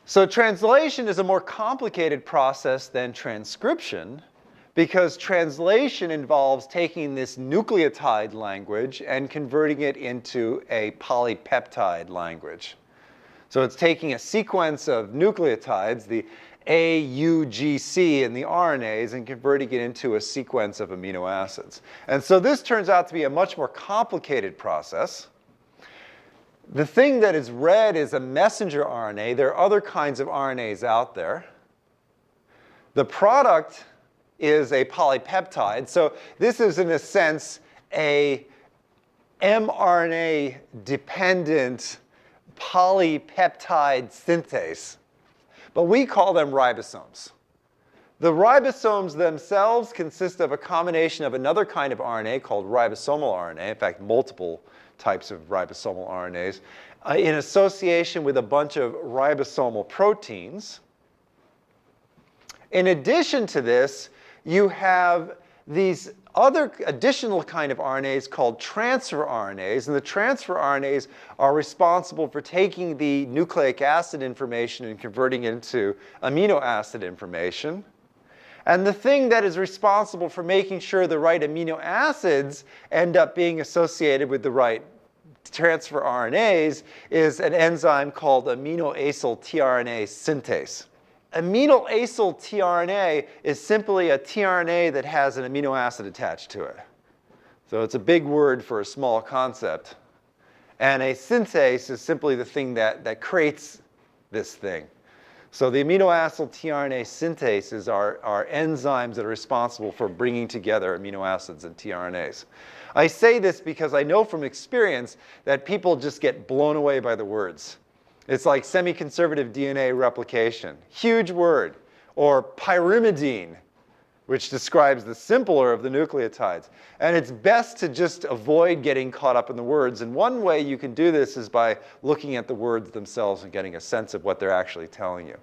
So translation is a more complicated process than transcription because translation involves taking this nucleotide language and converting it into a polypeptide language. So it's taking a sequence of nucleotides, the A, U, G, C in the RNAs, and converting it into a sequence of amino acids. And so this turns out to be a much more complicated process. The thing that is read is a messenger RNA. There are other kinds of RNAs out there. The product is a polypeptide. So this is, in a sense, a mRNA-dependent polypeptide synthase. But we call them ribosomes. The ribosomes themselves consist of a combination of another kind of RNA called ribosomal RNA, in fact, multiple types of ribosomal RNAs, in association with a bunch of ribosomal proteins. In addition to this, you have these other additional kind of RNAs called transfer RNAs, and the transfer RNAs are responsible for taking the nucleic acid information and converting it into amino acid information. And the thing that is responsible for making sure the right amino acids end up being associated with the right transfer RNAs is an enzyme called amino acyl tRNA synthase. Amino acyl tRNA is simply a tRNA that has an amino acid attached to it. So it's a big word for a small concept. And a synthase is simply the thing that creates this thing. So the amino acyl tRNA synthases are enzymes that are responsible for bringing together amino acids and tRNAs. I say this because I know from experience that people just get blown away by the words. It's like semi-conservative DNA replication, huge word, or pyrimidine, which describes the simpler of the nucleotides. And it's best to just avoid getting caught up in the words. And one way you can do this is by looking at the words themselves and getting a sense of what they're actually telling you.